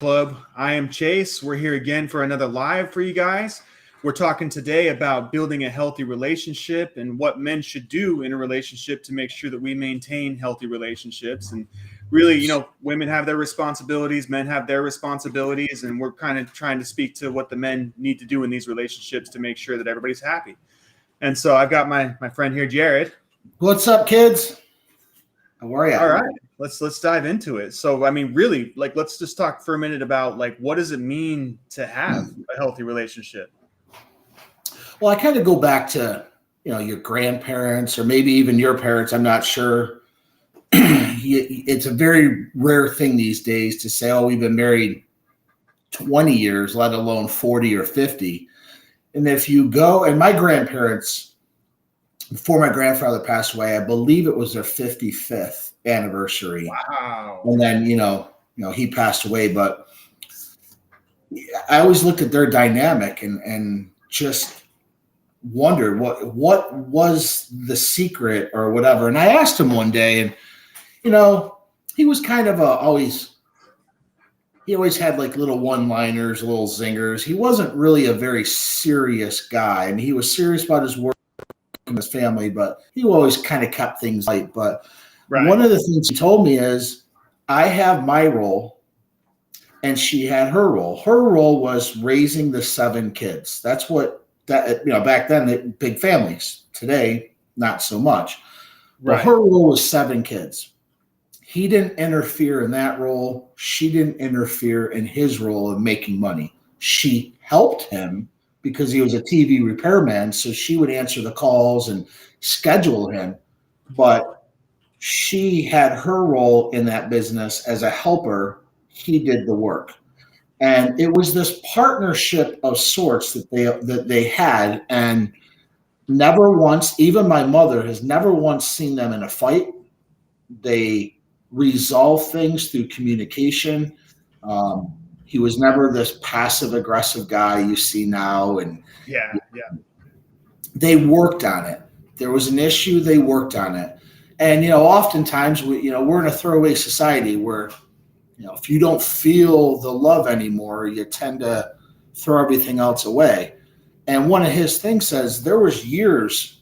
Club. I am Chase. We're here again for another live for you guys. We're talking today about building a healthy relationship and what men should do in a relationship to make sure that we maintain healthy relationships. And really, women have their responsibilities, men have their responsibilities, and we're kind of trying to speak to what the men need to do in these relationships to make sure that everybody's happy. And so I've got my friend here, Jared. What's up, kids? How are you? All right, let's dive into it. So, I mean, really, let's just talk for a minute about what does it mean to have a healthy relationship? Well, I kind of go back to, your grandparents or maybe even your parents. I'm not sure. It's a very rare thing these days to say, oh, we've been married 20 years, let alone 40 or 50. And if you go, and my grandparents, before my grandfather passed away, I believe it was their 55th anniversary. Wow. And then, he passed away, but I always looked at their dynamic and just wondered what was the secret or whatever. And I asked him one day, and, he was kind of he always had like little one-liners, little zingers. He wasn't really a very serious guy. I mean, he was serious about his work and his family, but he always kind of kept things light. But One of the things he told me is, I have my role and she had her role. Her role was raising the 7 kids. That's back then, big families. Today, not so much. Right. But her role was 7 kids. He didn't interfere in that role. She didn't interfere in his role of making money. She helped him because he was a TV repairman, so she would answer the calls and schedule him. But she had her role in that business as a helper. He did the work. And it was this partnership of sorts that they had, and never once, even my mother has never once seen them in a fight. They resolve things through communication. He was never this passive aggressive guy you see now. And yeah. They worked on it. There was an issue. They worked on it. And, oftentimes we're in a throwaway society where, if you don't feel the love anymore, you tend to throw everything else away. And one of his things says there was years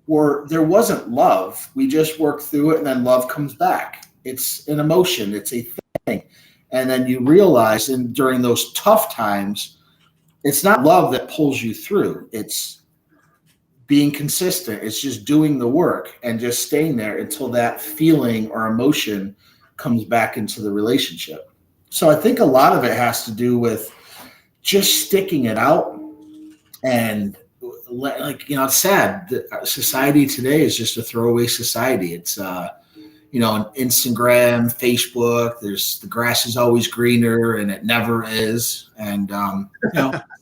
where there wasn't love. We just work through it, and then love comes back. It's an emotion. It's a thing. And then you realize, and during those tough times, it's not love that pulls you through. It's being consistent. It's just doing the work and just staying there until that feeling or emotion comes back into the relationship. So I think a lot of it has to do with just sticking it out. And it's sad that society today is just a throwaway society. It's, Instagram, Facebook, the grass is always greener, and it never is. And,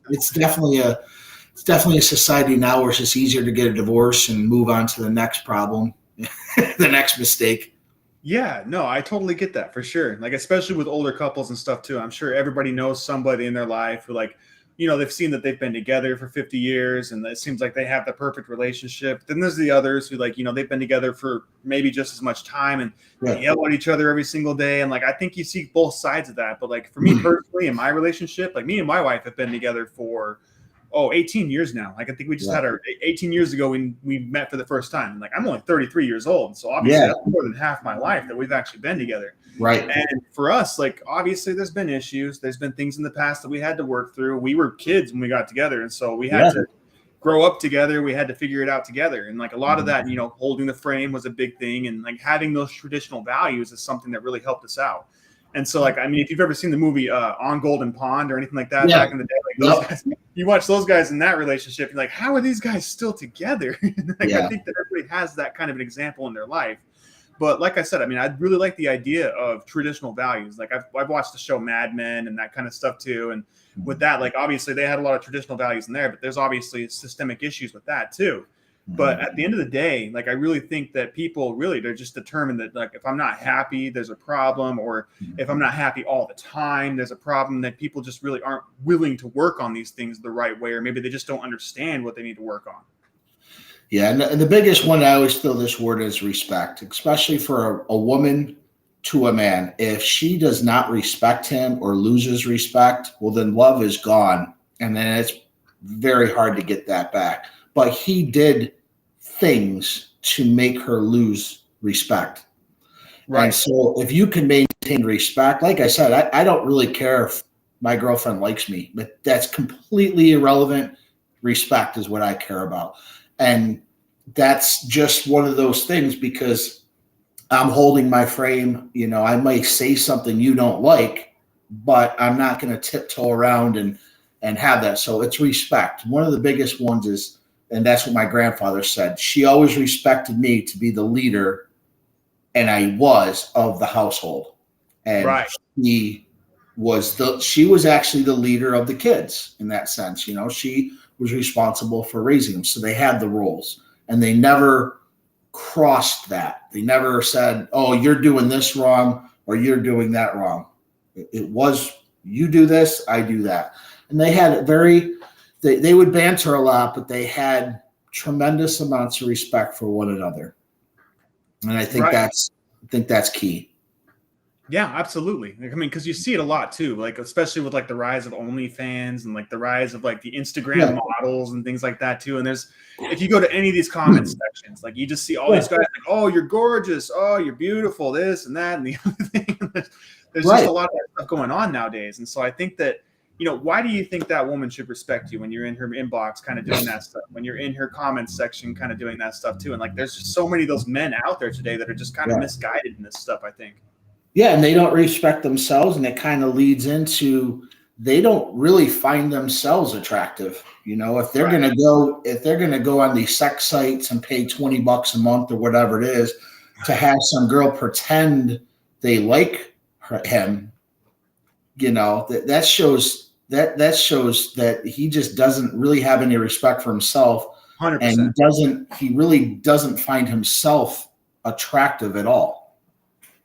it's definitely a society now where it's just easier to get a divorce and move on to the next problem, the next mistake. Yeah, no, I totally get that for sure. Especially with older couples and stuff too. I'm sure everybody knows somebody in their life who they've seen that they've been together for 50 years and it seems like they have the perfect relationship. Then there's the others who they've been together for maybe just as much time and they yell at each other every single day. And I think you see both sides of that. But for me personally, in my relationship, me and my wife have been together for 18 years now. I think we just had our 18 years ago when we met for the first time. I'm only 33 years old. So obviously that's more than half my life that we've actually been together. Right. And for us, obviously there's been issues. There's been things in the past that we had to work through. We were kids when we got together. And so we had to grow up together. We had to figure it out together. And a lot of that, holding the frame was a big thing. And having those traditional values is something that really helped us out. And so, if you've ever seen the movie On Golden Pond or anything like that back in the day, those guys, you watch those guys in that relationship, you're how are these guys still together? I think that everybody has that kind of an example in their life. But like I said, I really like the idea of traditional values. I've watched the show Mad Men and that kind of stuff too. And with that, obviously they had a lot of traditional values in there, but there's obviously systemic issues with that too. But at the end of the day, I really think that people they're just determined that if I'm not happy, there's a problem, or if I'm not happy all the time, there's a problem, that people just really aren't willing to work on these things the right way, or maybe they just don't understand what they need to work on. Yeah. And the biggest one, I always throw this word, is respect, especially for a woman to a man. If she does not respect him or loses respect, well, then love is gone. And then it's very hard to get that back. But he did things to make her lose respect. Right. And so if you can maintain respect, like I said, I don't really care if my girlfriend likes me, but that's completely irrelevant. Respect is what I care about. And that's just one of those things, because I'm holding my frame. You know, I might say something you don't like, but I'm not going to tiptoe around and have that. So it's respect. One of the biggest ones is, and that's what my grandfather said, she always respected me to be the leader, and I was, of the household. And she was actually the leader of the kids in that sense. You know, she was responsible for raising them. So they had the roles, and they never crossed that. They never said, oh, you're doing this wrong or you're doing that wrong. It was, you do this, I do that. And they had they would banter a lot, but they had tremendous amounts of respect for one another. And I think that's key. Yeah, absolutely. I mean, because you see it a lot too, like especially with like the rise of OnlyFans and like the rise of like the Instagram models and things like that too. And if you go to any of these comment sections, like you just see all these guys like, oh, you're gorgeous, oh, you're beautiful, this and that and the other thing. There's just a lot of that stuff going on nowadays. And so I think that, you know, why do you think that woman should respect you when you're in her inbox kind of doing that stuff, when you're in her comments section kind of doing that stuff too? And like there's just so many of those men out there today that are just kind of misguided in this stuff, I think. Yeah, and they don't respect themselves, and it kind of leads into they don't really find themselves attractive. You know, if they're gonna go on these sex sites and pay $20 a month or whatever it is to have some girl pretend they like him, you know, that shows that he just doesn't really have any respect for himself. 100%. And he really doesn't find himself attractive at all.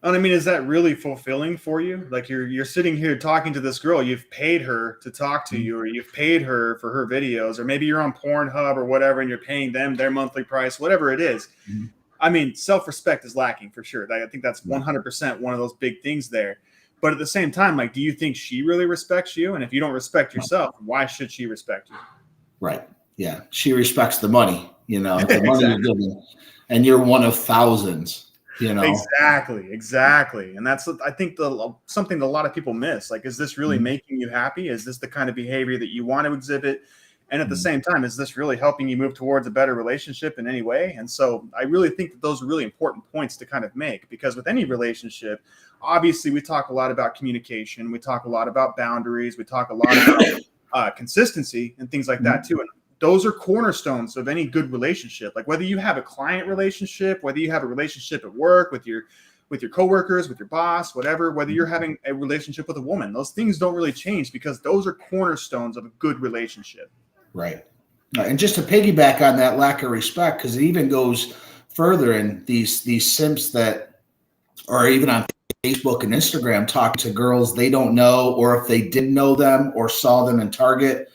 And I mean, is that really fulfilling for you? Like you're sitting here talking to this girl, you've paid her to talk to you, or you've paid her for her videos, or maybe you're on Pornhub or whatever, and you're paying them their monthly price, whatever it is. Mm-hmm. I mean, self-respect is lacking for sure. I think that's 100% one of those big things there. But at the same time, like, do you think she really respects you? And if you don't respect yourself, why should she respect you? Right. Yeah. She respects the money, you know, the money you're giving, and you're one of thousands. You know? Exactly. And that's, I think, something that a lot of people miss. Like, is this really making you happy? Is this the kind of behavior that you want to exhibit? And at the same time, is this really helping you move towards a better relationship in any way? And so I really think that those are really important points to kind of make, because with any relationship, obviously we talk a lot about communication. We talk a lot about boundaries. We talk a lot about consistency and things like that too. And those are cornerstones of any good relationship. Like whether you have a client relationship, whether you have a relationship at work with your coworkers, with your boss, whatever, whether you're having a relationship with a woman, those things don't really change, because those are cornerstones of a good relationship. Right. And just to piggyback on that lack of respect, because it even goes further in these simps that are even on Facebook and Instagram talk to girls they don't know, or if they did know them or saw them in Target,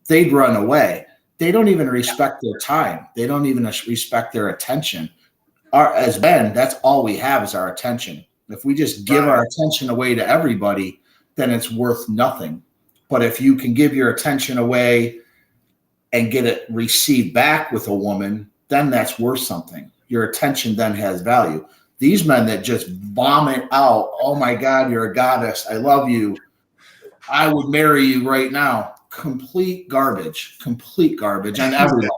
they'd run away. They don't even respect their time. They don't even respect their attention. As men, that's all we have is our attention. If we just give our attention away to everybody, then it's worth nothing. But if you can give your attention away and get it received back with a woman, then that's worth something. Your attention then has value. These men that just vomit out, oh my God, you're a goddess, I love you, I would marry you right now. Complete garbage on every level.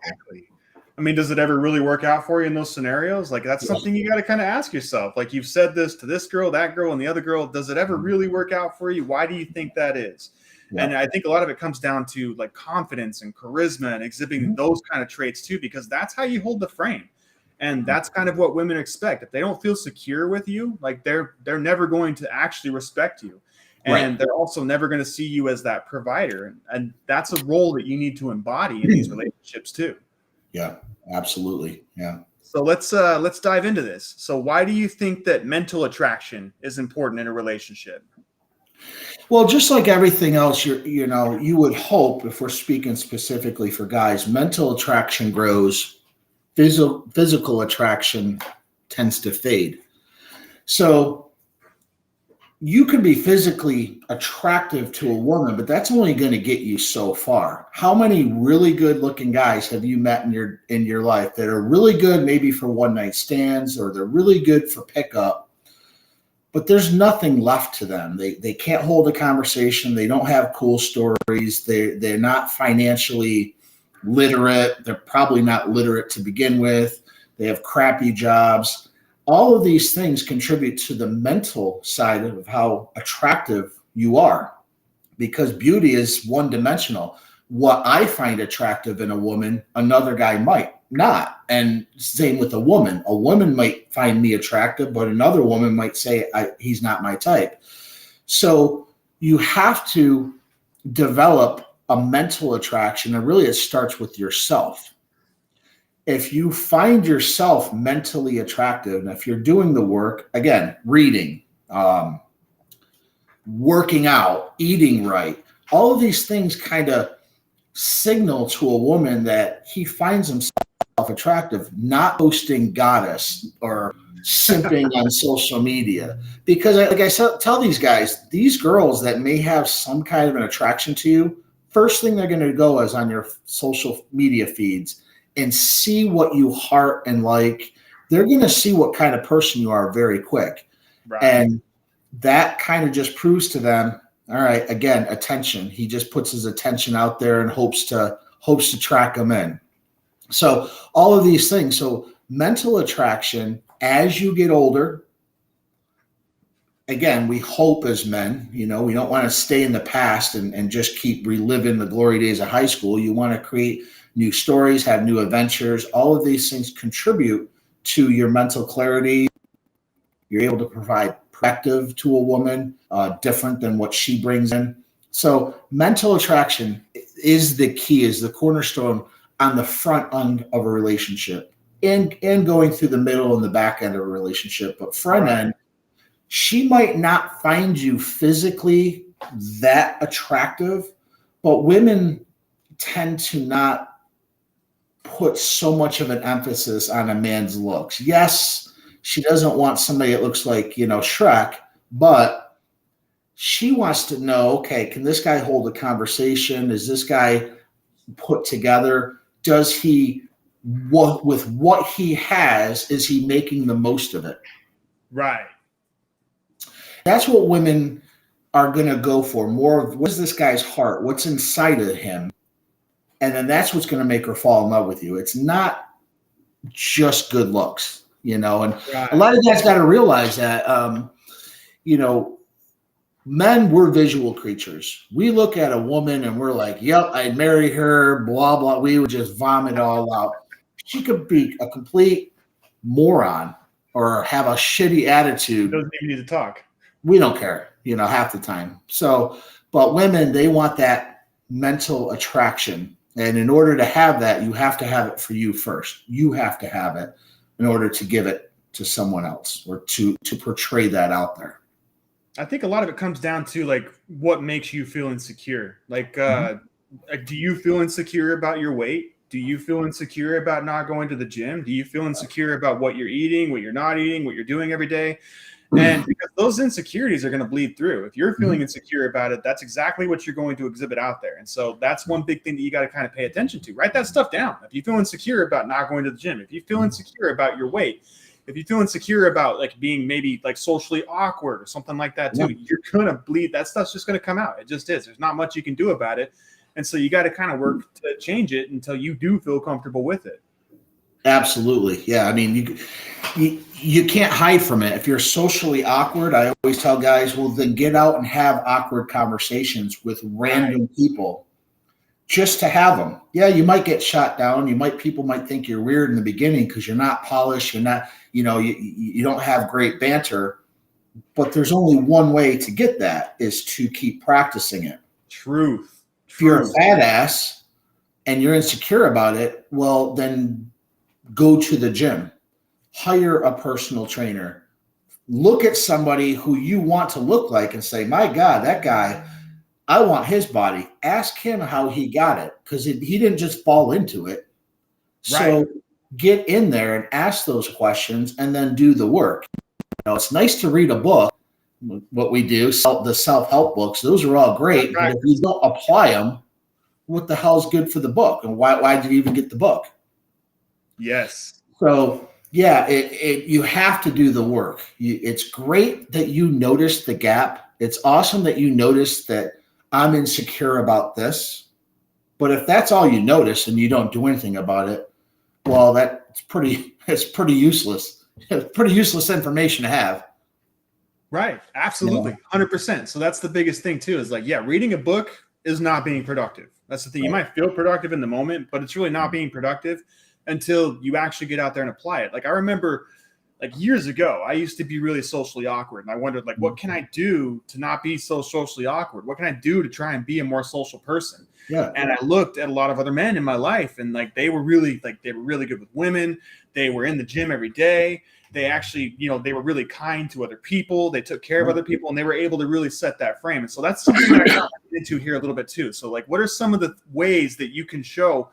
I mean, does it ever really work out for you in those scenarios? Like, that's something you got to kind of ask yourself. Like, you've said this to this girl, that girl, and the other girl. Does it ever really work out for you? Why do you think that is? Yeah. And I think a lot of it comes down to like confidence and charisma and exhibiting those kind of traits too, because that's how you hold the frame. And that's kind of what women expect. If they don't feel secure with you, like they're never going to actually respect you. And they're also never going to see you as that provider. And that's a role that you need to embody in these relationships too. Yeah, absolutely. Yeah. So let's dive into this. So why do you think that mental attraction is important in a relationship? Well, just like everything else, you would hope, if we're speaking specifically for guys, mental attraction grows, physical attraction tends to fade. So you can be physically attractive to a woman, but that's only going to get you so far. How many really good looking guys have you met in your life that are really good maybe for one night stands, or they're really good for pickup, but there's nothing left to them. They can't hold a conversation. They don't have cool stories. They're not financially literate. They're probably not literate to begin with. They have crappy jobs. All of these things contribute to the mental side of how attractive you are, because beauty is one dimensional. What I find attractive in a woman, another guy might not. And same with a woman. A woman might find me attractive, but another woman might say he's not my type. So you have to develop a mental attraction, and really it starts with yourself. If you find yourself mentally attractive, and if you're doing the work, again, reading, working out, eating right, all of these things kind of signal to a woman that he finds himself attractive, not posting goddess or simping on social media. Because like I tell these guys, these girls that may have some kind of an attraction to you, first thing they're going to go is on your social media feeds and see what you heart and like. They're going to see what kind of person you are very quick. Right. And that kind of just proves to them, all right, again, attention. He just puts his attention out there and hopes to track them in. So all of these things. So mental attraction as you get older, again, we hope as men, we don't want to stay in the past and just keep reliving the glory days of high school. You want to create new stories, have new adventures. All of these things contribute to your mental clarity. You're able to provide perspective to a woman, different than what she brings in. So mental attraction is the key, is the cornerstone on the front end of a relationship, and going through the middle and the back end of a relationship. But front end, she might not find you physically that attractive, but women tend to not put so much of an emphasis on a man's looks. Yes, she doesn't want somebody that looks like, Shrek, but she wants to know, okay, can this guy hold a conversation? Is this guy put together? Does he, with what he has, is he making the most of it? Right. That's what women are going to go for. More of, what's this guy's heart? What's inside of him? And then that's what's going to make her fall in love with you. It's not just good looks, and right. A lot of guys got to realize that, men, we're visual creatures. We look at a woman and we're like, yep, I'd marry her, blah, blah. We would just vomit all out. She could be a complete moron or have a shitty attitude. Doesn't even need to talk. We don't care, half the time. So, but women, they want that mental attraction. And in order to have that, you have to have it for you first. You have to have it in order to give it to someone else, or to portray that out there. I think a lot of it comes down to like what makes you feel insecure. Like, do you feel insecure about your weight? Do you feel insecure about not going to the gym? Do you feel insecure about what you're eating, what you're not eating, what you're doing every day? And because those insecurities are going to bleed through. If you're feeling insecure about it, that's exactly what you're going to exhibit out there. And so that's one big thing that you got to kind of pay attention to. Write that stuff down. If you feel insecure about not going to the gym, if you feel insecure about your weight, if you feel insecure about like being maybe like socially awkward or something like that too, you're going to bleed. That stuff's just going to come out. It just is. There's not much you can do about it. And so you got to kind of work to change it until you do feel comfortable with it. Absolutely. Yeah. I mean, you can't hide from it. If you're socially awkward, I always tell guys, well, then get out and have awkward conversations with random people just to have them. Yeah, you might get shot down. People might think you're weird in the beginning because you're not polished. You're not, you don't have great banter, but there's only one way to get that, is to keep practicing it. Truth. If you're a fat ass and you're insecure about it, well, then go to the gym, hire a personal trainer, look at somebody who you want to look like and say, my God, that guy, I want his body. Ask him how he got it, because he didn't just fall into it. So get in there and ask those questions and then do the work. It's nice to read a book. what we do, the self-help books, those are all great. But if you don't apply them, what the hell's good for the book? And why did you even get the book? Yes. So yeah, you have to do the work. It's great that you notice the gap. It's awesome that you notice that I'm insecure about this. But if that's all you notice and you don't do anything about it, well, it's pretty useless. It's pretty useless information to have. Right. Absolutely. 100%. So that's the biggest thing too, is like, yeah, reading a book is not being productive. That's the thing. You might feel productive in the moment, but it's really not being productive until you actually get out there and apply it. Like I remember like years ago, I used to be really socially awkward. And I wondered like, what can I do to not be so socially awkward? What can I do to try and be a more social person? Yeah. And I looked at a lot of other men in my life, and like they were really good with women. They were in the gym every day. They actually, they were really kind to other people. They took care of other people, and they were able to really set that frame. And so that's something that I got into here a little bit too. So like, what are some of the ways that you can show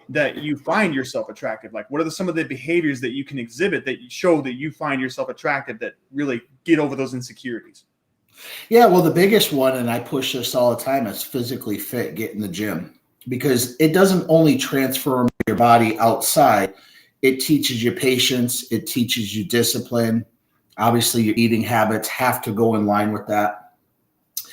that you find yourself attractive? Like, what are some of the behaviors that you can exhibit that show that you find yourself attractive, that really get over those insecurities? Yeah, well, the biggest one, and I push this all the time, is physically fit, get in the gym, because it doesn't only transform your body outside. It teaches you patience. It teaches you discipline. Obviously, your eating habits have to go in line with that.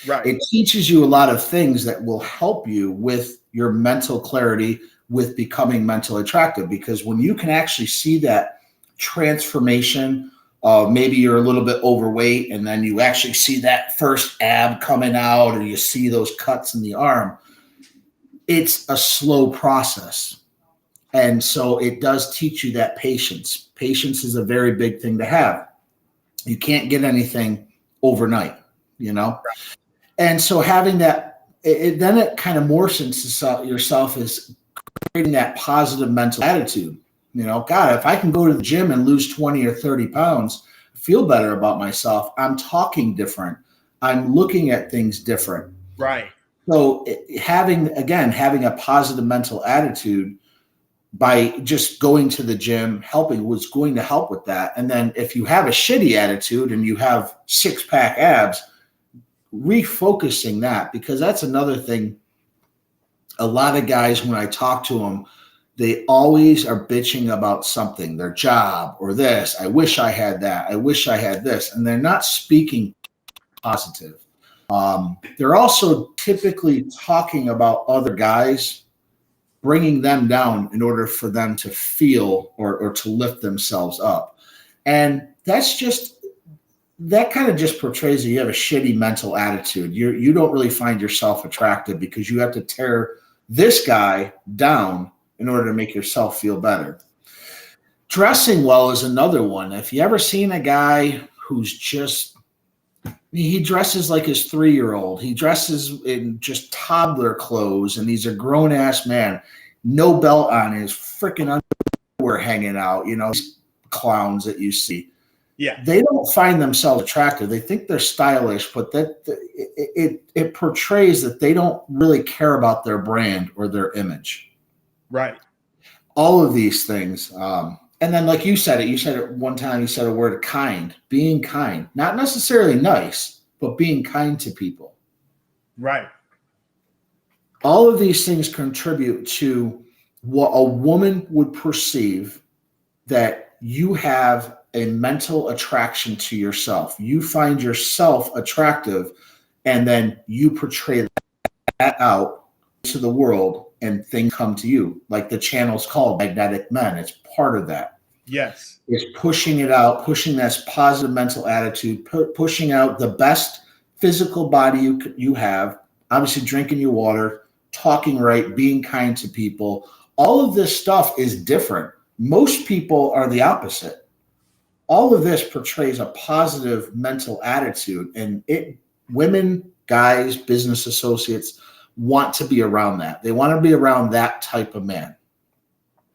Right. It teaches you a lot of things that will help you with your mental clarity, with becoming mentally attractive, because when you can actually see that transformation, maybe you're a little bit overweight and then you actually see that first ab coming out, or you see those cuts in the arm, it's a slow process. And so it does teach you that patience. Patience is a very big thing to have. You can't get anything overnight, And so having that, then it kind of morphs into yourself as creating that positive mental attitude. God, if I can go to the gym and lose 20 or 30 pounds, feel better about myself, I'm talking different, I'm looking at things different. Right. So having a positive mental attitude by just going to the gym, was going to help with that. And then if you have a shitty attitude and you have 6-pack abs, refocusing that, because that's another thing. A lot of guys, when I talk to them, they always are bitching about something, their job or this. I wish I had that. I wish I had this. And they're not speaking positive. They're also typically talking about other guys, bringing them down in order for them to feel or to lift themselves up. And that kind of just portrays that you have a shitty mental attitude. You don't really find yourself attractive, because you have to tear this guy down in order to make yourself feel better. Dressing well is another one. If you ever seen a guy who's he dresses like his 3-year-old, he dresses in just toddler clothes, and he's a grown-ass man, no belt on, his freaking underwear hanging out, these clowns that you see. Yeah. They don't find themselves attractive. They think they're stylish, but it portrays that they don't really care about their brand or their image. Right. All of these things. And then like you said it one time, you said a word, kind, being kind, not necessarily nice, but being kind to people. Right. All of these things contribute to what a woman would perceive, that you have a mental attraction to yourself. You find yourself attractive, and then you portray that out to the world, and things come to you. Like the channel's called Magnetic Men. It's part of that. Yes. It's pushing it out, pushing this positive mental attitude, pushing out the best physical body you have, obviously drinking your water, talking right, being kind to people. All of this stuff is different. Most people are the opposite. All of this portrays a positive mental attitude, and women, guys, business associates want to be around that. They want to be around that type of man.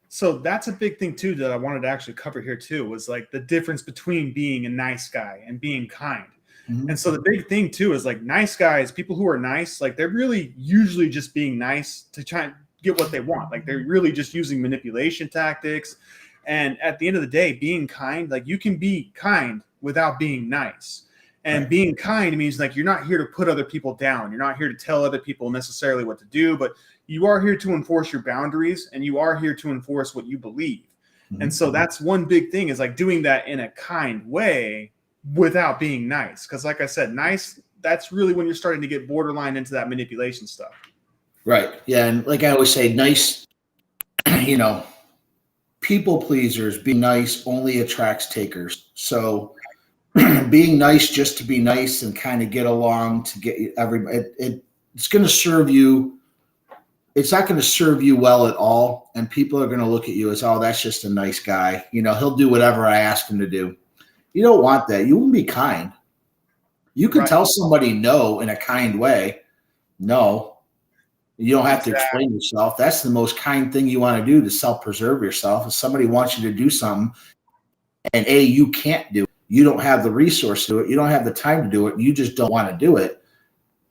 So that's a big thing too that I wanted to actually cover here too, was like the difference between being a nice guy and being kind. Mm-hmm. And so the big thing too is like nice guys, people who are nice, like they're really usually just being nice to try and get what they want. Like they're really just using manipulation tactics. And at the end of the day, being kind, like you can be kind without being nice. And being kind means like you're not here to put other people down. You're not here to tell other people necessarily what to do, but you are here to enforce your boundaries, and you are here to enforce what you believe. Mm-hmm. And so that's one big thing, is like doing that in a kind way without being nice. Because like I said, nice, that's really when you're starting to get borderline into that manipulation stuff. Right. Yeah. And like I always say, nice, people pleasers, being nice only attracts takers. So being nice just to be nice and kind of get along to get everybody, it's going to serve you. It's not going to serve you well at all. And people are going to look at you as, oh, that's just a nice guy. He'll do whatever I ask him to do. You don't want that. You want to be kind. You can tell somebody no in a kind way. No. You don't have to explain yourself. That's the most kind thing you want to do to self-preserve yourself. If somebody wants you to do something and you can't do it, you don't have the resource to do it, you don't have the time to do it, you just don't want to do it,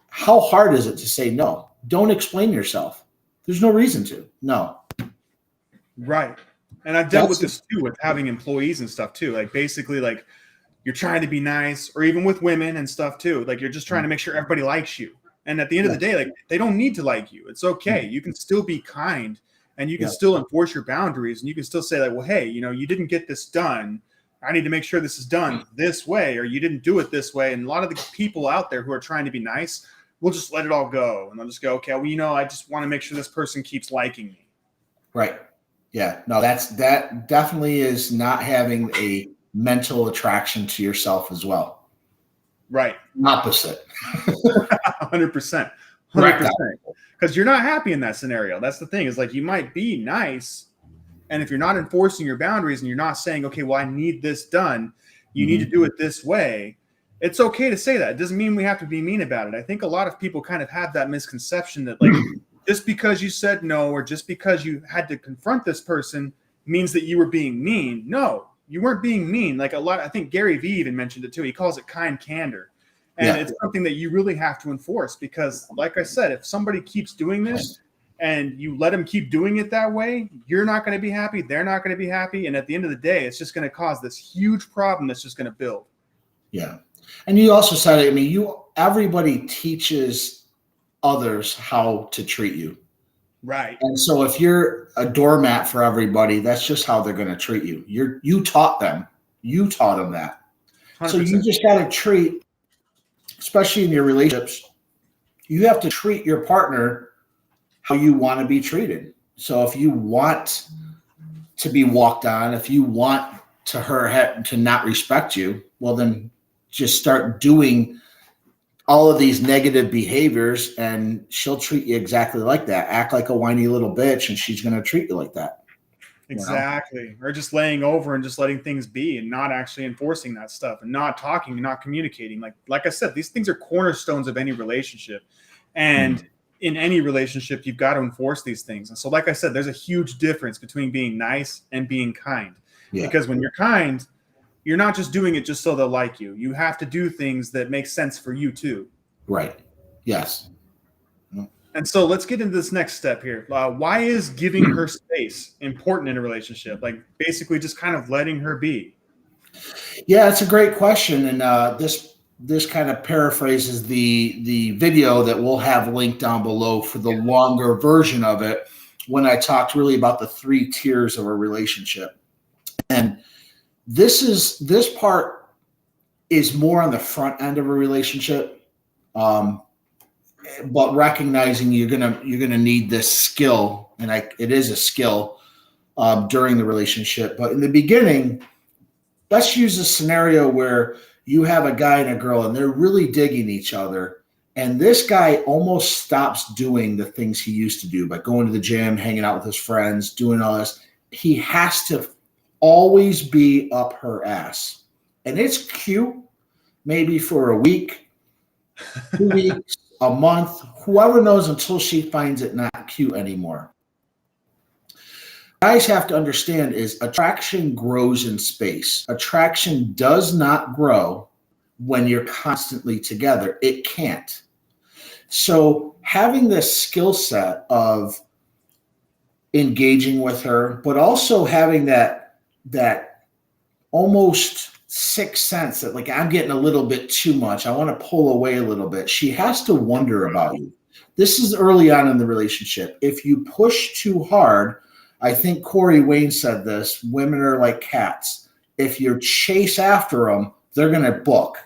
how hard is it to say no? Don't explain yourself. There's no reason to. No. Right. And I've dealt with this too, with having employees and stuff too. Like basically like you're trying to be nice, or even with women and stuff too. Like you're just trying to make sure everybody likes you. And at the end of the day, like they don't need to like you. It's okay. You can still be kind, and you can still enforce your boundaries, and you can still say like, well, hey, you didn't get this done. I need to make sure this is done this way, or you didn't do it this way. And a lot of the people out there who are trying to be nice will just let it all go. And they'll just go, okay, well, I just want to make sure this person keeps liking me. Right. Yeah. No, that definitely is not having a mental attraction to yourself as well. Right. Opposite. 100%. 100%. Because you're not happy in that scenario. That's the thing, is like you might be nice, and if you're not enforcing your boundaries and you're not saying, okay, well, I need this done, you need to do it this way, it's okay to say that. It doesn't mean we have to be mean about it. I think a lot of people kind of have that misconception that like just because you said no, or just because you had to confront this person means that you were being mean. No, you weren't being mean. Like I think Gary Vee even mentioned it too. He calls it kind candor. And it's something that you really have to enforce, because like I said, if somebody keeps doing this and you let them keep doing it that way, you're not going to be happy. They're not going to be happy. And at the end of the day, it's just going to cause this huge problem that's just going to build. Yeah. And you also said, everybody teaches others how to treat you. Right. And so if you're a doormat for everybody, that's just how they're going to treat you. You taught them. You taught them that. 100%. So you just got to treat, especially in your relationships, you have to treat your partner how you want to be treated. So if you want to be walked on, if you want her to not respect you, well, then just start doing all of these negative behaviors, and she'll treat you exactly like that. Act like a whiny little bitch, and she's going to treat you like that. Exactly. Or just laying over and just letting things be, and not actually enforcing that stuff, and not talking and not communicating. Like I said, these things are cornerstones of any relationship. And in any relationship, you've got to enforce these things. And so, like I said, there's a huge difference between being nice and being kind. Yeah. Because when you're kind, you're not just doing it just so they'll like you. You have to do things that make sense for you too. Right. Yes. And so let's get into this next step here. Why is giving her space important in a relationship? Like basically just kind of letting her be. Yeah, it's a great question. And this kind of paraphrases the video that we'll have linked down below for the longer version of it, when I talked really about the 3 tiers of a relationship. And this part is more on the front end of a relationship. But recognizing you're gonna need this skill, and it is a skill during the relationship. But in the beginning, let's use a scenario where you have a guy and a girl, and they're really digging each other, and this guy almost stops doing the things he used to do, by going to the gym, hanging out with his friends, doing all this. He has to always be up her ass, and it's cute, maybe for a week, 2 weeks, a month, whoever knows, until she finds it not cute anymore. Guys have to understand is attraction grows in space. Attraction does not grow when you're constantly together. It can't. So having this skill set of engaging with her, but also having that almost sixth sense that like I'm getting a little bit too much. I want to pull away a little bit. She has to wonder about you. This is early on in the relationship. If you push too hard, I think Corey Wayne said this, women are like cats. If you chase after them, they're going to book.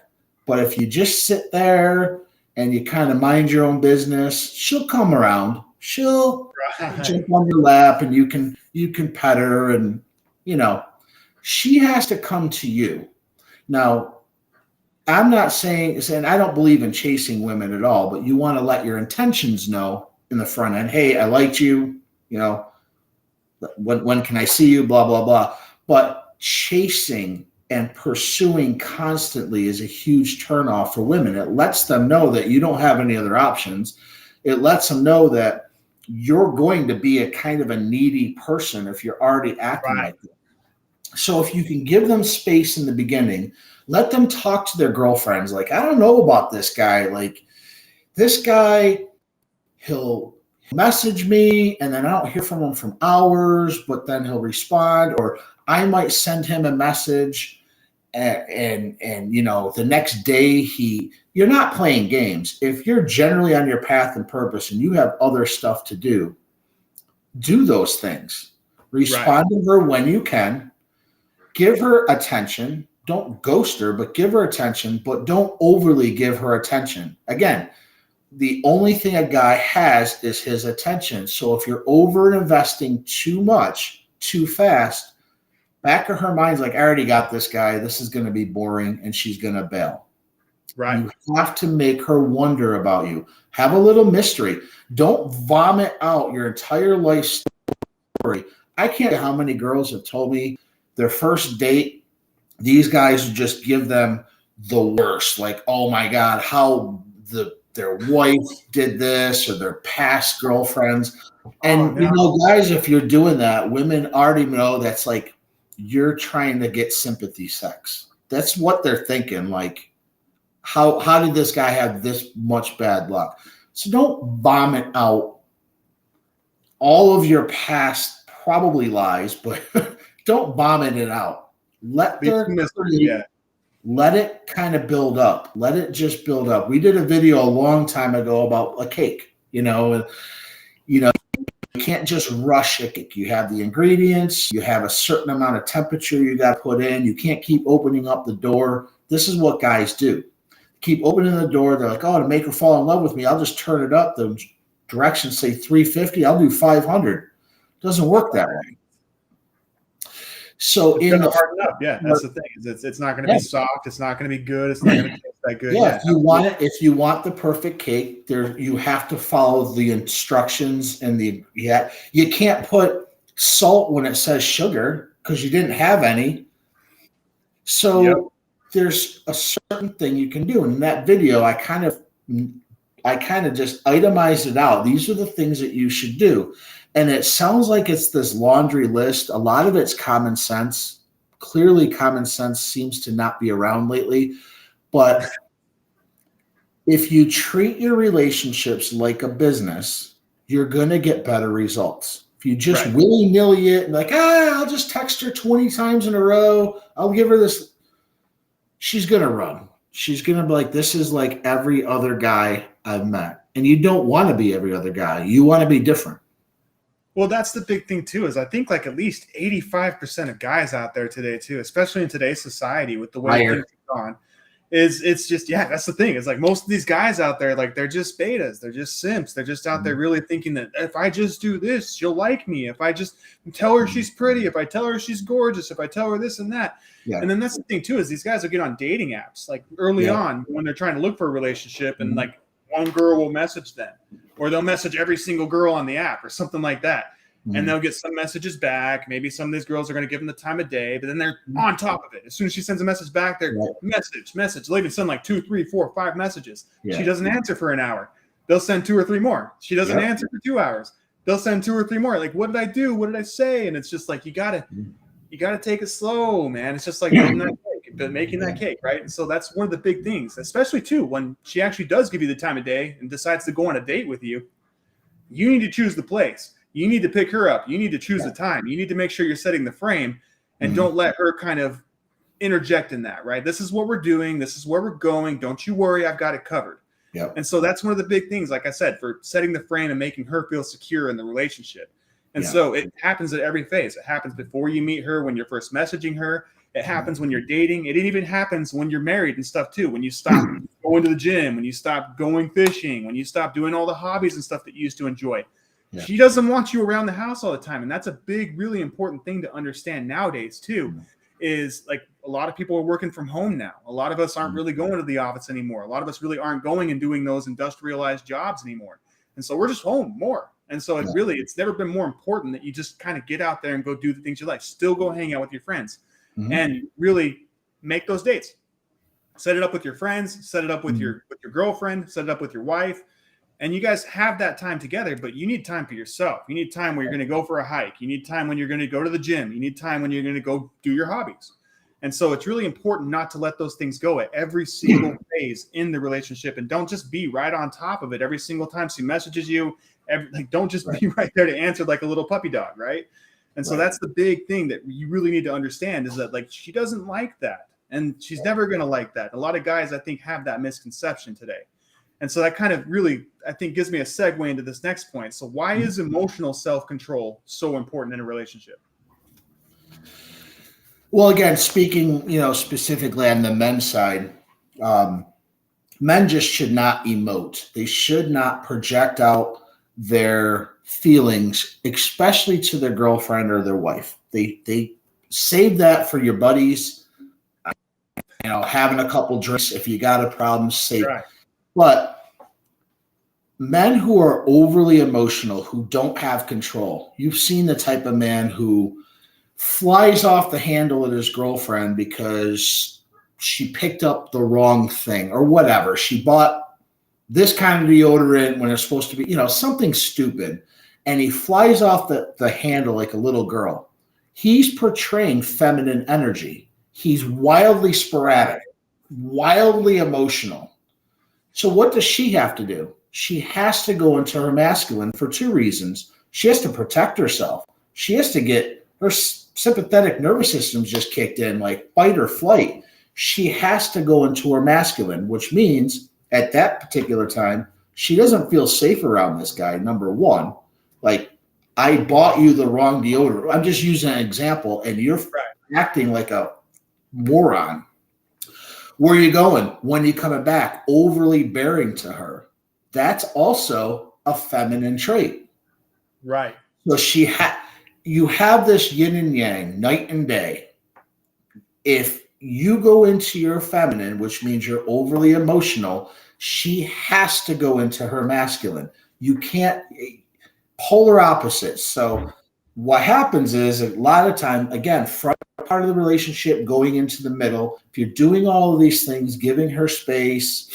But if you just sit there and you kind of mind your own business, she'll come around. She'll jump on your lap and you can pet her, and she has to come to you. Now, I'm not saying I don't believe in chasing women at all, but you want to let your intentions know in the front end. Hey, I liked you, when can I see you, blah, blah, blah. But chasing and pursuing constantly is a huge turnoff for women. It lets them know that you don't have any other options. It lets them know that you're going to be a kind of a needy person if you're already acting like that. So if you can give them space in the beginning, let them talk to their girlfriends. Like, I don't know about this guy. Like, this guy, he'll message me and then I don't hear from him for hours, but then he'll respond, or I might send him a message and the next day you're not playing games. If you're generally on your path and purpose and you have other stuff to do those things. Respond to her when you can. Give her attention. Don't ghost her, but give her attention, but don't overly give her attention. Again, the only thing a guy has is his attention. So if you're over investing too much, too fast, back of her mind's like, I already got this guy. This is going to be boring, and she's going to bail. Right. You have to make her wonder about you. Have a little mystery. Don't vomit out your entire life story. I can't tell you how many girls have told me their first date, these guys would just give them the worst. Like, oh my God, how their wife did this, or their past girlfriends. And guys, if you're doing that, women already know that's like you're trying to get sympathy sex. That's what they're thinking. Like, how did this guy have this much bad luck? So don't vomit out all of your past probably lies, but don't vomit it out. Let it kind of build up. Let it just build up. We did a video a long time ago about a cake, you can't just rush a cake. You have the ingredients, you have a certain amount of temperature you got to put in. You can't keep opening up the door. This is what guys do. Keep opening the door. They're like, oh, to make her fall in love with me, I'll just turn it up. The directions say 350. I'll do 500. It doesn't work that way. So it's gonna harden up. Yeah, that's the thing. It's not going to be soft. It's not going to be good. It's not going to taste that good. Yeah, if you want the perfect cake, you have to follow the instructions and you can't put salt when it says sugar because you didn't have any. So there's a certain thing you can do. And in that video, I kind of just itemized it out. These are the things that you should do. And it sounds like it's this laundry list. A lot of it's common sense. Clearly, common sense seems to not be around lately. But if you treat your relationships like a business, you're going to get better results. If you just willy-nilly it and like, I'll just text her 20 times in a row. I'll give her this. She's going to run. She's going to be like, this is like every other guy I've met. And you don't want to be every other guy. You want to be different. Well, that's the big thing, too, is I think like at least 85% of guys out there today, too, especially in today's society with the way things are gone, it's just, that's the thing. It's like most of these guys out there, like they're just betas. They're just simps. They're just out there really thinking that if I just do this, she'll like me. If I just tell her she's pretty, if I tell her she's gorgeous, if I tell her this and that. Yeah. And then that's the thing, too, is these guys will get on dating apps like early on when they're trying to look for a relationship and like one girl will message them. Or they'll message every single girl on the app or something like that. And they'll get some messages back. Maybe some of these girls are going to give them the time of day, but then they're on top of it. As soon as she sends a message back, they're message. They'll even send like 2, 3, 4, 5 messages. Yeah. She doesn't answer for an hour. They'll send 2 or 3 more. She doesn't answer for 2 hours. They'll send 2 or 3 more. Like, what did I do? What did I say? And it's just like, you gotta take it slow, man. It's just like making that cake, right? And so that's one of the big things, especially too, when she actually does give you the time of day and decides to go on a date with you, you need to choose the place. You need to pick her up. You need to choose the time. You need to make sure you're setting the frame and don't let her kind of interject in that, right? This is what we're doing. This is where we're going. Don't you worry. I've got it covered. Yep. And so that's one of the big things, like I said, for setting the frame and making her feel secure in the relationship. And so it happens at every phase. It happens before you meet her, when you're first messaging her. It happens when you're dating. It even happens when you're married and stuff too. When you stop going to the gym, when you stop going fishing, when you stop doing all the hobbies and stuff that you used to enjoy. Yeah. She doesn't want you around the house all the time. And that's a big, really important thing to understand nowadays too, is like a lot of people are working from home now. A lot of us aren't really going to the office anymore. A lot of us really aren't going and doing those industrialized jobs anymore. And so we're just home more. And so it's never been more important that you just kind of get out there and go do the things you like. Still go hang out with your friends and really make those dates. Set it up with your friends, set it up with your girlfriend, set it up with your wife. And you guys have that time together, but you need time for yourself. You need time where you're going to go for a hike. You need time when you're going to go to the gym. You need time when you're going to go do your hobbies. And so it's really important not to let those things go at every single phase in the relationship. And don't just be right on top of it every single time she messages you. Don't just be right there to answer like a little puppy dog, right? And so that's the big thing that you really need to understand, is that like she doesn't like that. And she's never going to like that. A lot of guys, I think, have that misconception today. And so that kind of really, I think, gives me a segue into this next point. So why is emotional self-control so important in a relationship? Well, again, speaking, specifically on the men's side, men just should not emote. They should not project out their feelings, especially to their girlfriend or their wife. They save that for your buddies, having a couple drinks. If you got a problem, save it. But men who are overly emotional, who don't have control, you've seen the type of man who flies off the handle at his girlfriend because she picked up the wrong thing or whatever. She bought this kind of deodorant when it's supposed to be, something stupid. And he flies off the handle like a little girl. He's portraying feminine energy. He's wildly sporadic, wildly emotional. So what does she have to do? She has to go into her masculine for two reasons. She has to protect herself. She has to get her sympathetic nervous system's just kicked in, like fight or flight. She has to go into her masculine, which means at that particular time, she doesn't feel safe around this guy, number one. Like, I bought you the wrong deodorant. I'm just using an example, and you're acting like a moron. Where are you going? When are you coming back? Overly bearing to her. That's also a feminine trait. Right. So you have this yin and yang, night and day. If you go into your feminine, which means you're overly emotional, she has to go into her masculine. You can't, polar opposites. So what happens is a lot of time, again, front part of the relationship going into the middle, if you're doing all of these things, giving her space,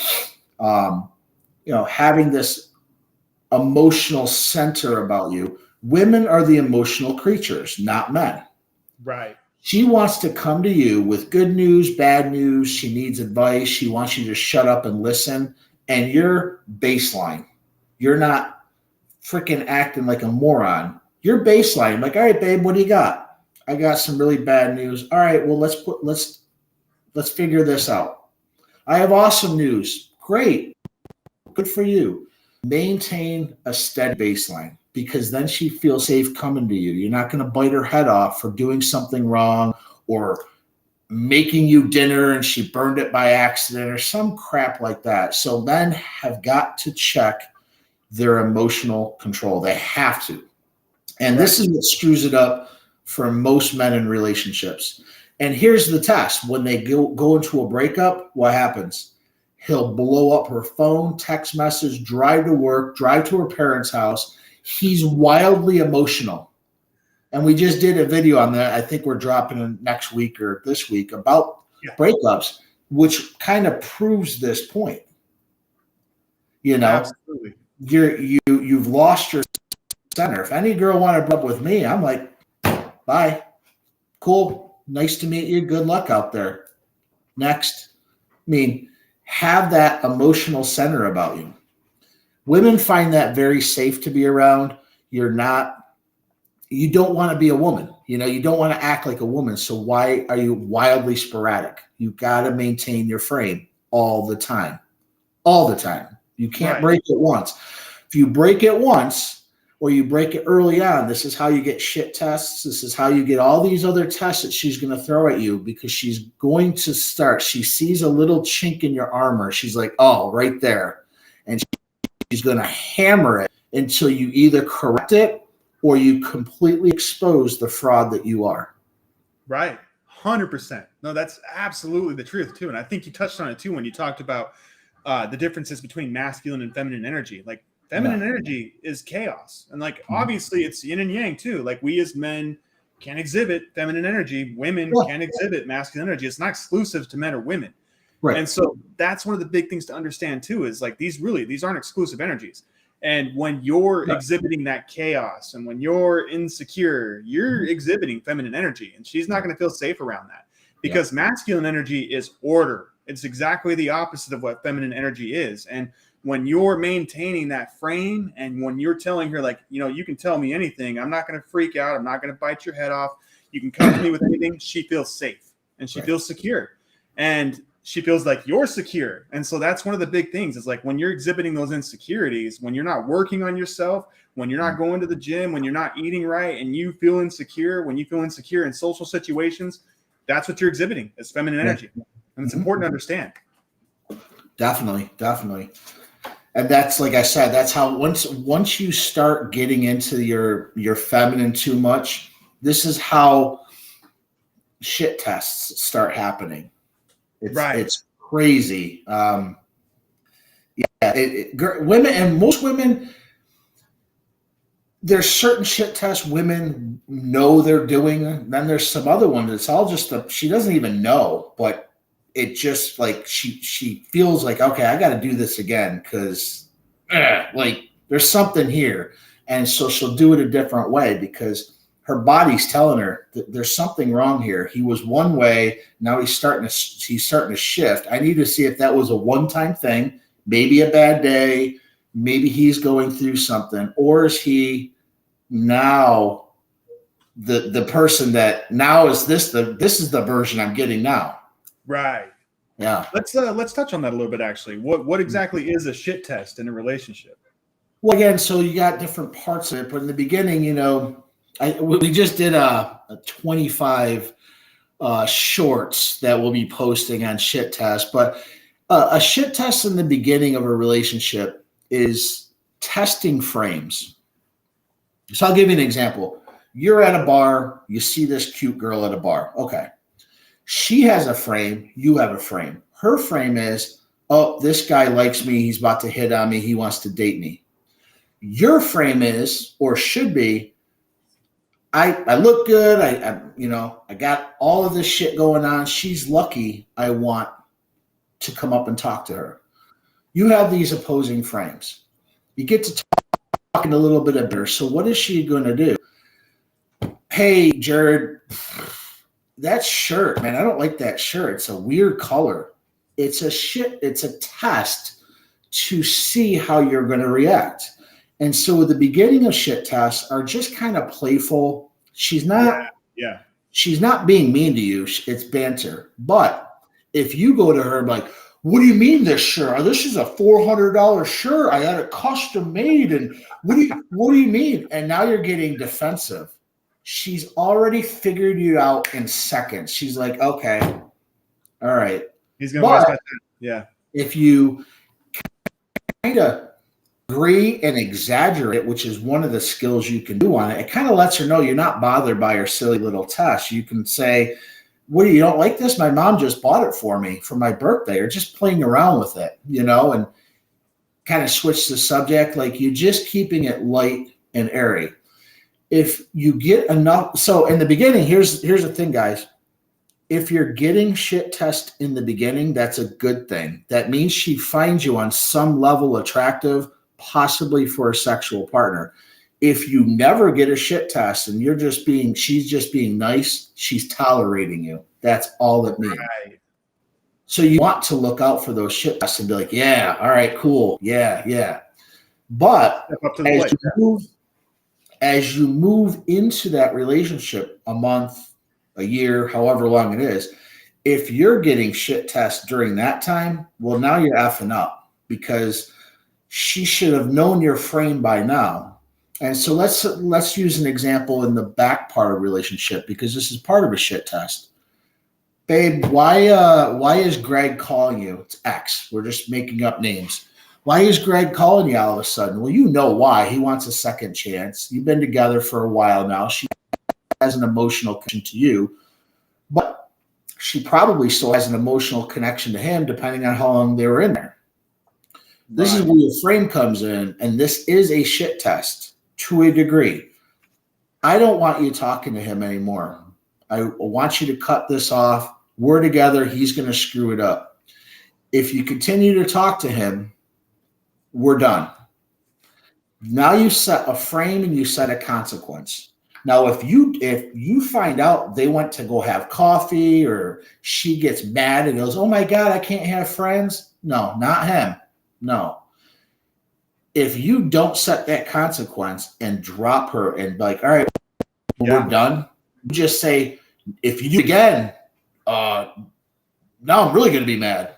having this emotional center about you, women are the emotional creatures, not men. Right. She wants to come to you with good news, bad news. She needs advice. She wants you to shut up and listen. And you're baseline. You're not freaking acting like a moron. You're baseline. Like, all right, babe, what do you got? I got some really bad news. All right, well, let's figure this out. I have awesome news. Great. Good for you. Maintain a steady baseline, because then she feels safe coming to you. You're not going to bite her head off for doing something wrong or making you dinner and she burned it by accident or some crap like that. So men have got to check their emotional control. They have to. And this is what screws it up for most men in relationships. And here's the test. When they go into a breakup, what happens? He'll blow up her phone, text message, drive to work, drive to her parents' house. He's wildly emotional. And we just did a video on that. I think we're dropping in next week or this week about breakups, which kind of proves this point. Absolutely. You've lost your center. If any girl wanted to break up with me, I'm like, bye. Cool. Nice to meet you. Good luck out there. Next. Have that emotional center about you. Women find that very safe to be around. You don't want to be a woman. You know, you don't want to act like a woman. So why are you wildly sporadic? You got to maintain your frame all the time. All the time. You can't break it once. If you break it once, or you break it early on, this is how you get shit tests. This is how you get all these other tests that she's going to throw at you, because she's going to start. She sees a little chink in your armor. She's like, oh, right there. And she's going to hammer it until you either correct it or you completely expose the fraud that you are. Right. 100%. No, that's absolutely the truth too. And I think you touched on it too when you talked about the differences between masculine and feminine energy. Like, feminine energy is chaos. And like, obviously it's yin and yang too. Like, we as men can exhibit feminine energy. Women can exhibit masculine energy. It's not exclusive to men or women. Right. And so that's one of the big things to understand too, is like, these aren't exclusive energies. And when you're exhibiting that chaos and when you're insecure, you're exhibiting feminine energy, and she's not going to feel safe around that, because masculine energy is order. It's exactly the opposite of what feminine energy is. And when you're maintaining that frame, and when you're telling her, like, you know, you can tell me anything, I'm not going to freak out, I'm not going to bite your head off, you can come to me with anything, she feels safe and she feels secure, and she feels like you're secure. And so that's one of the big things, is like, when you're exhibiting those insecurities, when you're not working on yourself, when you're not going to the gym, when you're not eating right, and you feel insecure, when you feel insecure in social situations, that's what you're exhibiting, is feminine energy. And it's important to understand. Definitely. And that's, like I said, that's how once you start getting into your feminine too much, this is how shit tests start happening. It's crazy. Women, and most women, there's certain shit tests women know they're doing. Then there's some other one that's all just she doesn't even know, but it just, like, she feels like, okay, I got to do this again because like there's something here. And so she'll do it a different way because her body's telling her that there's something wrong here. He was one way. Now he's starting to shift. I need to see if that was a one-time thing, maybe a bad day, maybe he's going through something, or is he now the person that now is this is the version I'm getting now. Right. Yeah. Let's touch on that a little bit, actually. What exactly is a shit test in a relationship? Well, again, so you got different parts of it, but in the beginning, you know, we just did a 25 shorts that we'll be posting on shit tests, but a shit test in the beginning of a relationship is testing frames. So I'll give you an example. You're at a bar, you see this cute girl at a bar. Okay. She has a frame, you have a frame. Her frame is, oh, this guy likes me, he's about to hit on me, he wants to date me. Your frame is, or should be, I look good, I got all of this shit going on. She's lucky I want to come up and talk to her. You have these opposing frames. You get to talking a little bit of her. So what is she going to do? Hey, Jared, that shirt, man, I don't like that shirt. It's a weird color. It's a test to see how you're going to react. And so the beginning of shit tests are just kind of playful. She's not being mean to you. It's banter. But if you go to her like, what do you mean this shirt? This is a $400 shirt. I had it custom made. And what do you mean? And now you're getting defensive. She's already figured you out in seconds. She's like, okay, all right. He's going to waste my time. Yeah. If you kind of agree and exaggerate, which is one of the skills you can do on it, it kind of lets her know you're not bothered by her silly little test. You can say, what, you don't like this? My mom just bought it for me for my birthday, or just playing around with it, and kind of switch the subject. Like, you're just keeping it light and airy. If you get enough, so in the beginning, here's the thing, guys. If you're getting shit test in the beginning, that's a good thing. That means she finds you on some level attractive, possibly for a sexual partner. If you never get a shit test and she's just being nice, she's tolerating you. That's all it means. Right. So you want to look out for those shit tests and be like, yeah, all right, cool. Yeah. But As you move into that relationship, a month, a year, however long it is, if you're getting shit tests during that time, well, now you're effing up, because she should have known your frame by now. And so let's use an example in the back part of relationship, because this is part of a shit test. Babe, why is Greg calling you? It's X. We're just making up names. Why is Greg calling you all of a sudden? Well, you know why. He wants a second chance. You've been together for a while now. She has an emotional connection to you, but she probably still has an emotional connection to him, depending on how long they were in there. This is where your frame comes in, and this is a shit test to a degree. I don't want you talking to him anymore. I want you to cut this off. We're together. He's going to screw it up. If you continue to talk to him, we're done. Now you set a frame and you set a consequence. Now, if you find out they went to go have coffee, or she gets mad and goes, "Oh my God, I can't have friends." No, not him. No. If you don't set that consequence and drop her and be like, "All right, we're done," just say, if you do it again, now I'm really going to be mad.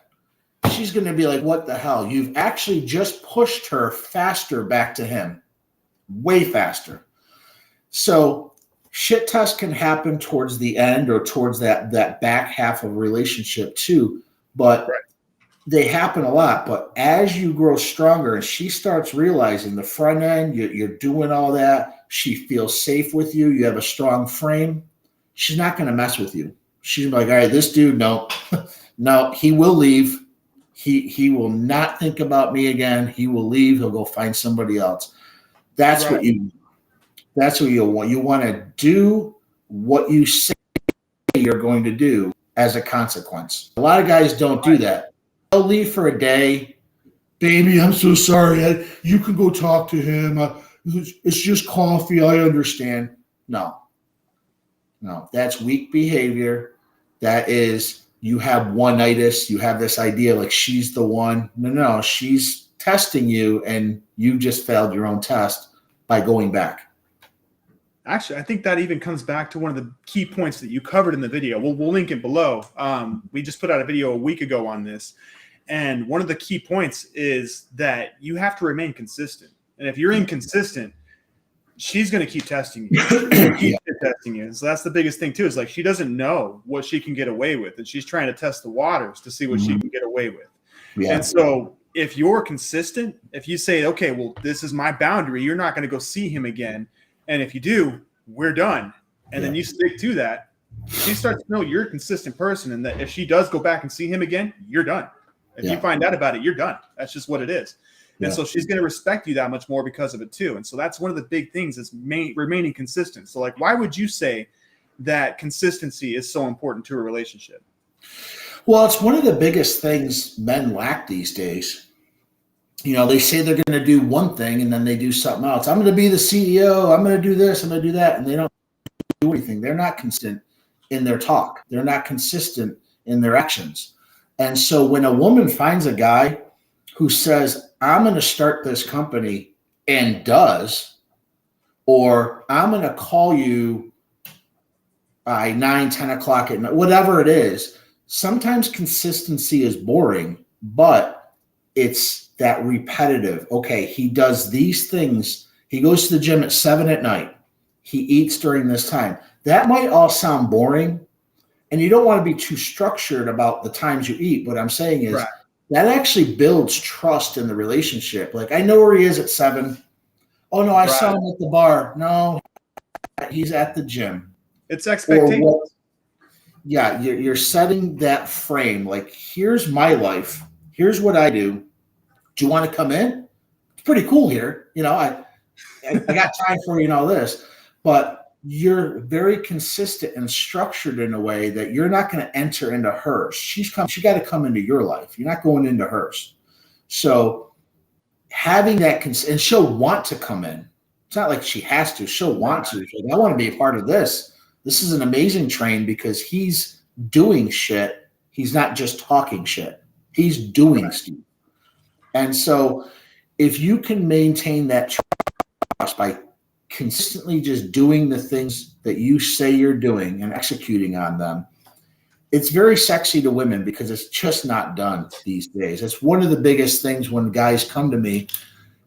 She's going to be like, what the hell? You've actually just pushed her faster back to him, way faster. So shit tests can happen towards the end or towards that back half of a relationship too, but they happen a lot. But as you grow stronger and she starts realizing the front end, you're doing all that, she feels safe with you, you have a strong frame, she's not going to mess with you. She's like, all right, this dude, no, he will leave. He will not think about me again. He will leave. He'll go find somebody else. That's what you want. You want to do what you say you're going to do as a consequence. A lot of guys don't do that. They'll leave for a day. Baby, I'm so sorry. You can go talk to him. It's just coffee. I understand. No, that's weak behavior. That is, you have one-itis. You have this idea like she's the one. No, she's testing you, and you just failed your own test by going back. Actually, I think that even comes back to one of the key points that you covered in the video. We'll link it below. We just put out a video a week ago on this. And one of the key points is that you have to remain consistent. And if you're inconsistent, she's going to keep testing you. Testing you. So that's the biggest thing too, is like, she doesn't know what she can get away with, and she's trying to test the waters to see what she can get away with. Yeah. And so if you're consistent, if you say, okay, well, this is my boundary, you're not going to go see him again. And if you do, we're done. And then you stick to that. She starts to know you're a consistent person, and that if she does go back and see him again, you're done. If you find out about it, you're done. That's just what it is. And so she's going to respect you that much more because of it too. And so that's one of the big things, is remaining consistent. So like, why would you say that consistency is so important to a relationship? Well, it's one of the biggest things men lack these days. You know, they say they're going to do one thing and then they do something else. I'm going to be the CEO. I'm going to do this. I'm going to do that. And they don't do anything. They're not consistent in their talk. They're not consistent in their actions. And so when a woman finds a guy who says, I'm going to start this company, and does, or I'm going to call you by 9, 10 o'clock at night, whatever it is, sometimes consistency is boring, but it's that repetitive. Okay, he does these things. He goes to the gym at 7 at night. He eats during this time. That might all sound boring, and you don't want to be too structured about the times you eat. What I'm saying is, that actually builds trust in the relationship. Like, I know where he is at 7. Oh, no, I saw him at the bar. No, he's at the gym. It's expectations. Yeah, you're setting that frame. Like, here's my life. Here's what I do. Do you want to come in? It's pretty cool here. You know, I got time for you and all this. But you're very consistent and structured in a way that you're not going to enter into hers. She got to come into your life. You're not going into hers. So having that, and she'll want to come in. It's not like she has to. She'll want to. She's like, I want to be a part of this. This is an amazing train because he's doing shit. He's not just talking shit. He's doing stuff. And so if you can maintain that trust by consistently just doing the things that you say you're doing and executing on them, it's very sexy to women because it's just not done these days. It's one of the biggest things when guys come to me.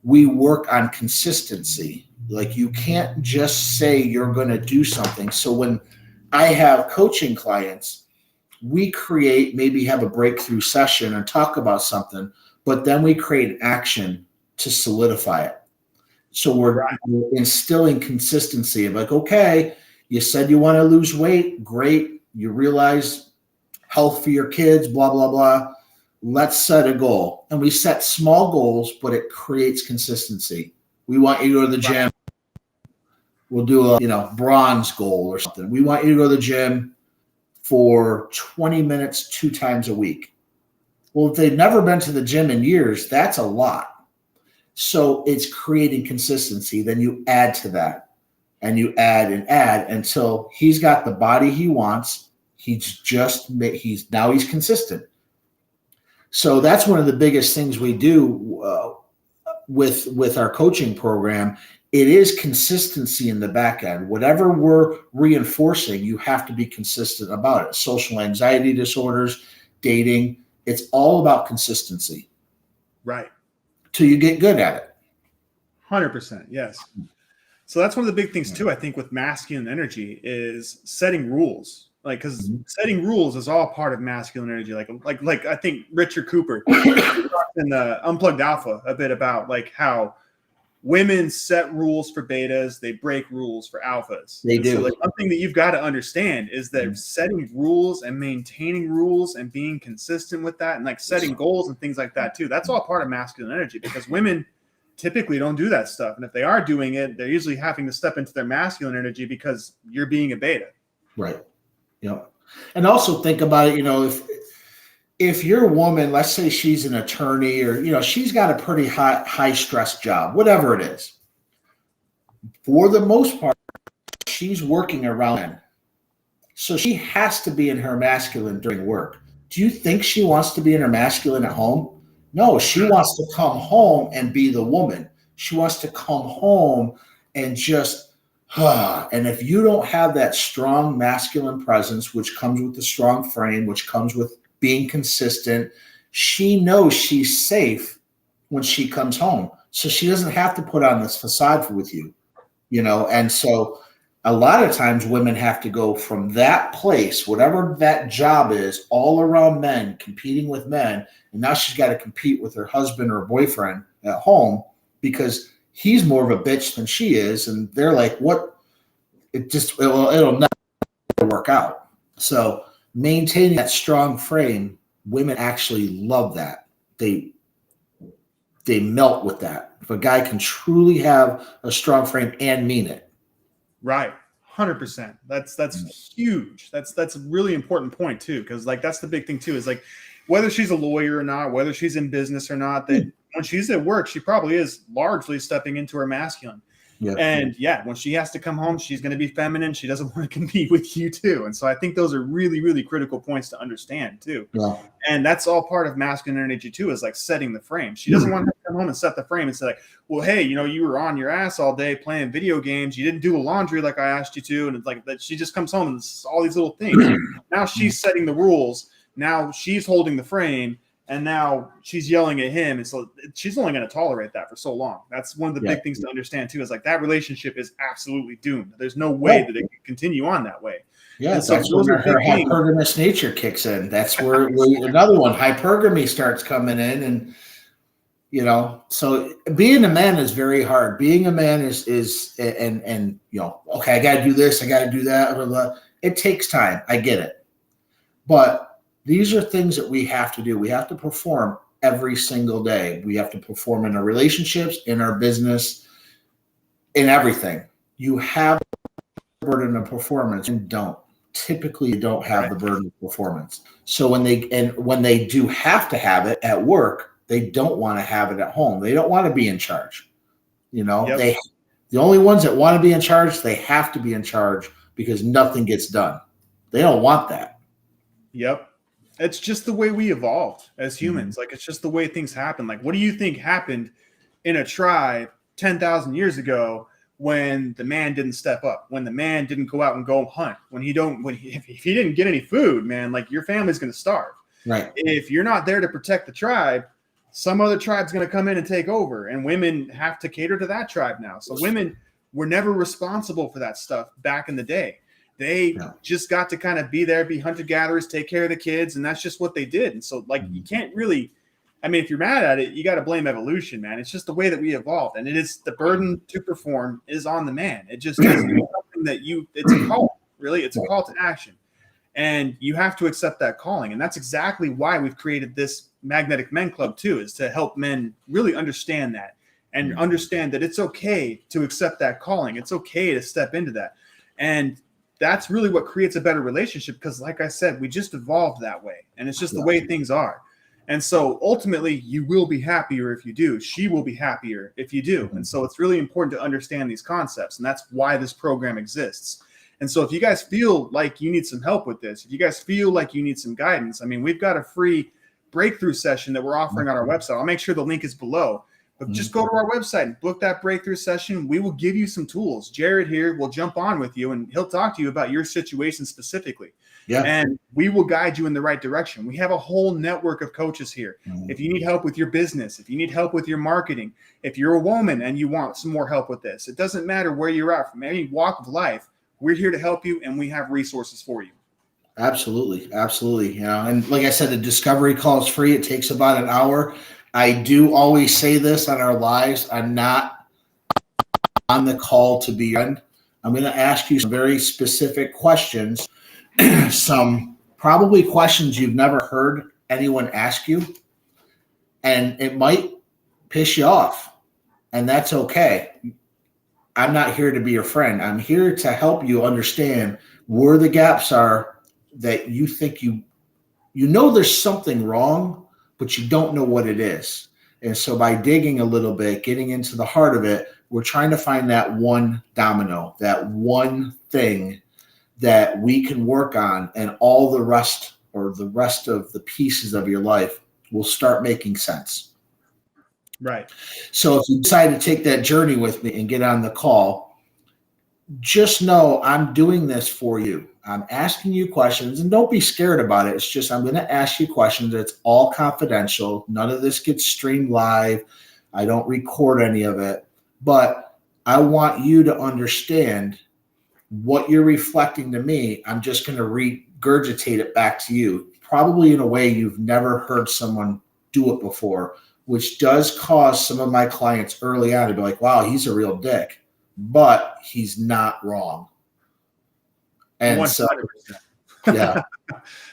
We work on consistency. Like, you can't just say you're going to do something. So when I have coaching clients, we maybe have a breakthrough session and talk about something, but then we create action to solidify it. So we're instilling consistency of like, okay, you said you want to lose weight. Great. You realize health for your kids, blah, blah, blah. Let's set a goal. And we set small goals, but it creates consistency. We want you to go to the gym. We'll do a bronze goal or something. We want you to go to the gym for 20 minutes 2 times a week. Well, if they've never been to the gym in years, that's a lot. So it's creating consistency. Then you add to that, and you add and add until he's got the body he wants. He's consistent. So that's one of the biggest things we do with our coaching program. It is consistency in the back end. Whatever we're reinforcing, you have to be consistent about it. Social anxiety disorders, dating, it's all about consistency. Right. Till you get good at it. 100%. Yes. So that's one of the big things too, I think, with masculine energy is setting rules. Like, because setting rules is all part of masculine energy. Like I think Richard Cooper talked in the Unplugged Alpha a bit about like how women set rules for betas, they break rules for alphas. They do. So like something that you've got to understand is that setting rules and maintaining rules and being consistent with that, and like setting goals and things like that too. That's all part of masculine energy, because women typically don't do that stuff. And if they are doing it, they're usually having to step into their masculine energy because you're being a beta. Right. Yep. And also think about it, if your woman, let's say she's an attorney or, she's got a pretty high stress job, whatever it is, for the most part, she's working around men. So she has to be in her masculine during work. Do you think she wants to be in her masculine at home? No, she wants to come home and be the woman. She wants to come home and just, and if you don't have that strong masculine presence, which comes with the strong frame, which comes with being consistent, she knows she's safe when she comes home. So she doesn't have to put on this facade with you, and so a lot of times women have to go from that place, whatever that job is, all around men, competing with men. And now she's got to compete with her husband or boyfriend at home because he's more of a bitch than she is. And they're like, what? It'll never work out. So maintaining that strong frame, women actually love that. They melt with that. If a guy can truly have a strong frame and mean it. Right. 100%. That's huge. That's a really important point too. Cause like, that's the big thing too, is like, whether she's a lawyer or not, whether she's in business or not, that when she's at work, she probably is largely stepping into her masculine. Yep. And when she has to come home, she's going to be feminine. She doesn't want to compete with you too. And so I think those are really, really critical points to understand too. Yeah. And that's all part of masculine energy too, is like setting the frame. She doesn't want to come home and set the frame and say like, well, hey, you were on your ass all day playing video games. You didn't do the laundry like I asked you to. And it's like that she just comes home and it's all these little things. Now she's setting the rules. Now she's holding the frame. And now she's yelling at him. And so she's only going to tolerate that for so long. That's one of the big things to understand too, is like that relationship is absolutely doomed. There's no way that it can continue on that way. Yeah, so that's where her hypergamous nature kicks in. That's where another one, hypergamy, starts coming in. And, so being a man is very hard. Being a man is okay, I got to do this. I got to do that. Blah, blah. It takes time. I get it. But these are things that we have to do. We have to perform every single day. We have to perform in our relationships, in our business, in everything. You have the burden of performance and typically don't have the burden of performance. So when they do have to have it at work, they don't want to have it at home. They don't want to be in charge. The only ones that want to be in charge, they have to be in charge because nothing gets done. They don't want that. Yep. It's just the way we evolved as humans. Like, it's just the way things happen. Like, what do you think happened in a tribe 10,000 years ago when the man didn't step up, when the man didn't go out and go hunt, if he didn't get any food, man, like your family's going to starve. Right. If you're not there to protect the tribe, some other tribe's going to come in and take over, and women have to cater to that tribe now. So women were never responsible for that stuff back in the day. They just got to kind of be there, be hunter-gatherers, take care of the kids, and that's just what they did. And so, like, you can't really – I mean, if you're mad at it, you got to blame evolution, man. It's just the way that we evolved, and it is the burden to perform is on the man. It just is something that it's a call, really. It's a call to action, and you have to accept that calling, and that's exactly why we've created this Magnetic Men Club too, is to help men really understand that and understand that it's okay to accept that calling. It's okay to step into that, and that's really what creates a better relationship because, like I said, we just evolved that way, and it's just the way things are. And so ultimately, you will be happier if you do. She will be happier if you do. And so it's really important to understand these concepts, and that's why this program exists. And so if you guys feel like you need some help with this, if you guys feel like you need some guidance, I mean, we've got a free breakthrough session that we're offering on our website. I'll make sure the link is below. But just go to our website and book that breakthrough session. We will give you some tools. Jared here will jump on with you, and he'll talk to you about your situation specifically. Yeah. And we will guide you in the right direction. We have a whole network of coaches here. If you need help with your business, if you need help with your marketing, if you're a woman and you want some more help with this, it doesn't matter where you're at from any walk of life. We're here to help you, and we have resources for you. Absolutely. Absolutely. You know, and like I said, the discovery call is free. It takes about an hour. I do always say this on our lives. I'm not on the call to be on. I'm going to ask you some very specific questions, some probably questions you've never heard anyone ask you, and it might piss you off, and that's okay. I'm not here to be your friend. I'm here to help you understand where the gaps are that you think you know there's something wrong, but you don't know what it is. And so by digging a little bit, getting into the heart of it, we're trying to find that one domino, that one thing that we can work on, and all the rest, or the rest of the pieces of your life, will start making sense. Right. So if you decide to take that journey with me and get on the call, just know I'm doing this for you. I'm asking you questions, and don't be scared about it. It's just I'm going to ask you questions. It's all confidential. None of this gets streamed live. I don't record any of it. But I want you to understand what you're reflecting to me. I'm just going to regurgitate it back to you, probably in a way you've never heard someone do it before, which does cause some of my clients early on to be like, wow, he's a real dick. But he's not wrong. And 100%. So, yeah,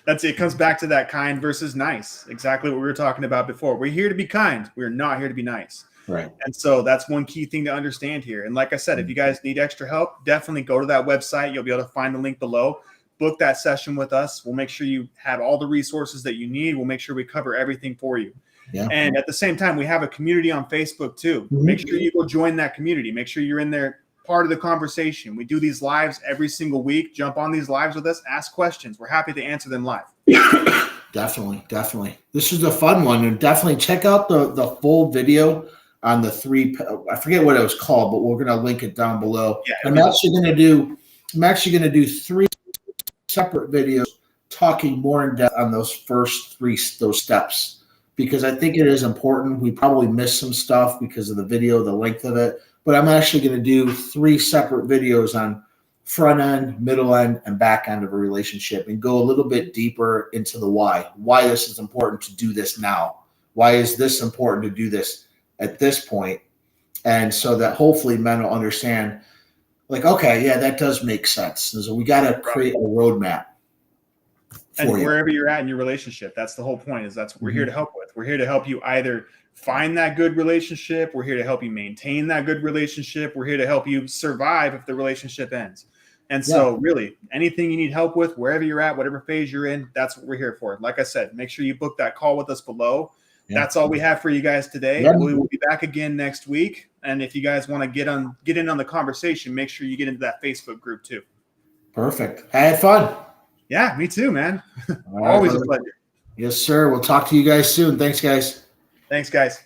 that's it. It comes back to that kind versus nice. Exactly what we were talking about before. We're here to be kind. We're not here to be nice. Right. And so that's one key thing to understand here. And like I said, if you guys need extra help, definitely go to that website. You'll be able to find the link below. Book that session with us. We'll make sure you have all the resources that you need. We'll make sure we cover everything for you. Yeah. And at the same time, we have a community on Facebook too. Make sure you go join that community. Make sure you're in there, part of the conversation. We do these lives every single week. Jump on these lives with us. Ask questions. We're happy to answer them live. Definitely. This is a fun one. And definitely check out the full video on the three. I forget what it was called, but we're going to link it down below. Yeah, I'm actually going to do 3 separate videos talking more in depth on those first 3 steps, because I think it is important. We probably missed some stuff because of the video, the length of it. But I'm actually going to do 3 separate videos on front end, middle end, and back end of a relationship, and go a little bit deeper into the why this is important to do this now. Why is this important to do this at this point? And so that hopefully men will understand, like, okay, yeah, that does make sense. So we got to create a roadmap. And wherever you're at in your relationship, that's the whole point, is that's what we're here to help with. We're here to help you either find that good relationship. We're here to help you maintain that good relationship. We're here to help you survive if the relationship ends. And so really, anything you need help with, wherever you're at, whatever phase you're in, that's what we're here for. Like I said, make sure you book that call with us below. Yeah. That's all we have for you guys today. Yeah. We will be back again next week. And if you guys want to get in on the conversation, make sure you get into that Facebook group too. Perfect. I had fun. Yeah, me too, man. Always a pleasure. Yes, sir. We'll talk to you guys soon. Thanks, guys. Thanks, guys.